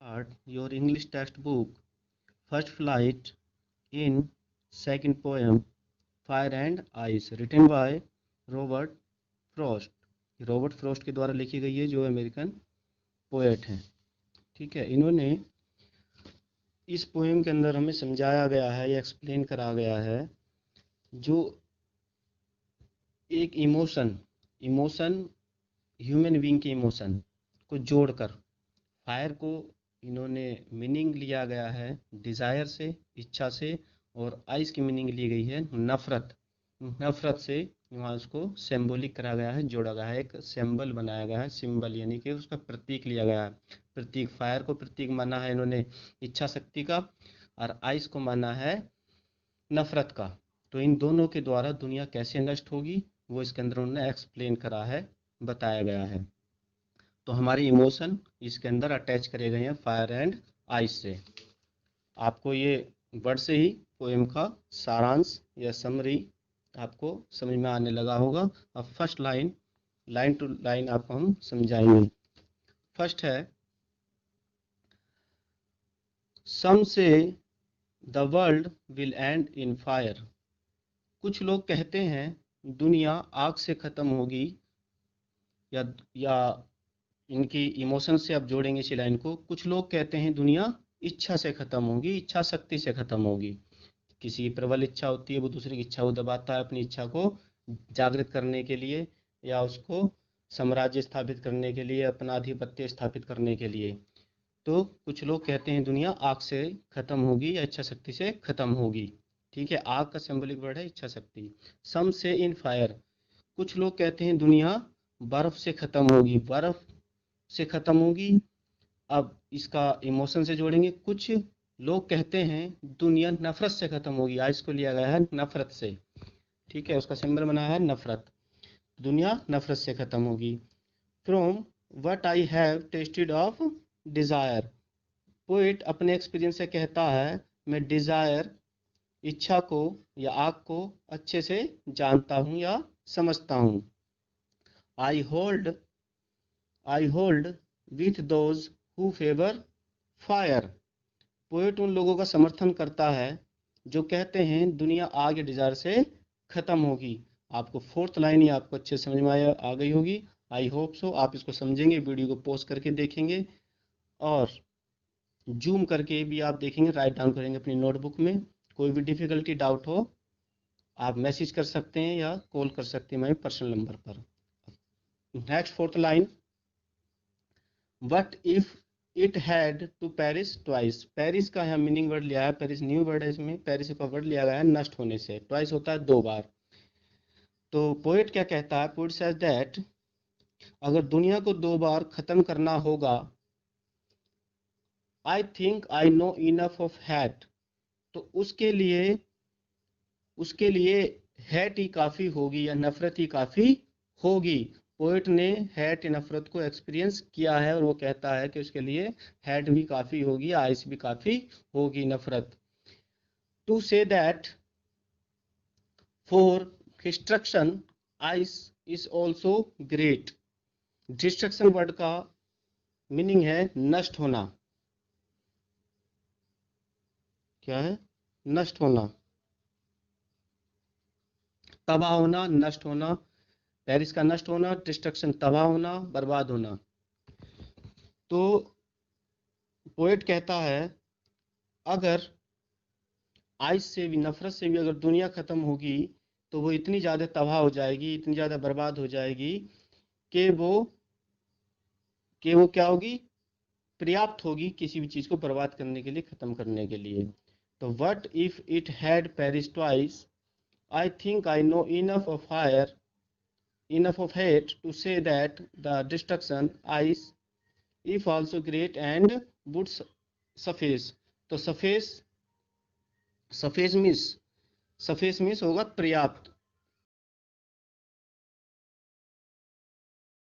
start your English textbook. First flight in second poem Fire and Ice written by Robert Frost. Robert Frost के द्वारा लिखी गई है, जो अमेरिकन पोएट हैं। ठीक है, इन्होंने इस पोएम के अंदर हमें समझाया गया है या एक्सप्लेन करा गया है जो एक इमोशन ह्यूमन बीइंग के इमोशन को जोड़कर फायर को इन्होंने मीनिंग लिया गया है डिज़ायर से, इच्छा से, और आइस की मीनिंग ली गई है नफरत से। वहाँ उसको सिंबॉलिक करा गया है, जोड़ा गया है, एक सिंबल बनाया गया है, सिंबल यानी कि उसका प्रतीक लिया गया है। प्रतीक, फायर को प्रतीक माना है इन्होंने इच्छा शक्ति का, और आइस को माना है नफरत का। तो इन दोनों के द्वारा दुनिया कैसे नष्ट होगी वो इसके अंदर उन्होंने एक्सप्लेन करा है, बताया गया है। तो हमारे इमोशन इसके अंदर अटैच करे गए हैं फायर एंड आइस से। आपको ये वर्ड से ही पोएम का सारांश या समरी आपको समझ में आने लगा होगा। अब फर्स्ट लाइन टू लाइन आपको हम समझाएंगे। फर्स्ट है, सम से the world will and in fire. कुछ लोग कहते हैं दुनिया आग से खत्म होगी, या इनकी इमोशन से आप जोड़ेंगे इसी लाइन को। कुछ लोग कहते हैं दुनिया इच्छा से खत्म होगी, इच्छा शक्ति से खत्म होगी। किसी की प्रबल इच्छा होती है, वो दूसरी की इच्छा को दबाता है अपनी इच्छा को जागृत करने के लिए, या उसको साम्राज्य स्थापित करने के लिए, अपना आधिपत्य स्थापित करने के लिए। तो कुछ लोग कहते हैं दुनिया आग से खत्म होगी या इच्छा शक्ति से खत्म होगी। ठीक है, आग का सिंबलिक वर्ड है इच्छा शक्ति। सम से इन फायर, कुछ लोग कहते हैं दुनिया बर्फ से खत्म होगी, बर्फ से खत्म होगी। अब इसका इमोशन से जोड़ेंगे। कुछ लोग कहते हैं दुनिया नफरत से खत्म होगी, आज इसको लिया गया है नफरत से। ठीक है, उसका सिंबल बना है नफरत, दुनिया नफरत से खत्म होगी। From what I have tested of desire, poet अपने एक्सपीरियंस से कहता है मैं डिजायर इच्छा को या आग को अच्छे से जानता हूँ या समझता हूँ। I hold with those who favour fire, poet उन लोगों का समर्थन करता है जो कहते हैं दुनिया आग या डिजायर से खत्म होगी। आपको फोर्थ लाइन ही आपको अच्छे समझ में आ गई होगी, आई होप सो। आप इसको समझेंगे, वीडियो को पॉज करके देखेंगे और जूम करके भी आप देखेंगे, राइट डाउन करेंगे अपनी नोटबुक में। कोई भी डिफिकल्टी डाउट हो आप मैसेज कर सकते हैं या कॉल कर सकते हैं मेरे पर्सनल नंबर पर। Next fourth line, but if it had to perish twice, perish का यहाँ मीनिंग वर्ड लिया है, पेरिस न्यू वर्ड है, इसमें पेरिस का वर्ड लिया गया है नष्ट होने से। ट्वाइस होता है दो बार। तो पोएट क्या कहता है, पोएट सेज दैट अगर दुनिया को दो बार खत्म करना होगा, I think I know enough of hat, तो उसके लिए हैट ही काफी होगी या नफरत ही काफी होगी। पोएट ने हैट नफरत को एक्सपीरियंस किया है और वो कहता है कि उसके लिए हैट भी काफी होगी, आइस भी काफी होगी, नफरत। To say that for destruction ice is also great, destruction word का मीनिंग है नष्ट होना। क्या है? नष्ट होना, तबाह होना, नष्ट होना। पेरिस का नष्ट होना, डिस्ट्रक्शन तबाह होना, बर्बाद होना। तो पोएट कहता है अगर आइस से भी, नफरत से भी अगर दुनिया खत्म होगी तो वो इतनी ज़्यादा तबाह हो जाएगी, इतनी ज़्यादा बर्बाद हो जाएगी कि वो क्या होगी, पर्याप्त होगी किसी भी चीज़ को बर्बाद करने के लिए, ख़त्म करने के लिए। तो what if it had Paris twice, I think I know enough of fire, enough of hate to say that the destruction ice if also great and would suffice। तो सफेस मीन्स होगा पर्याप्त,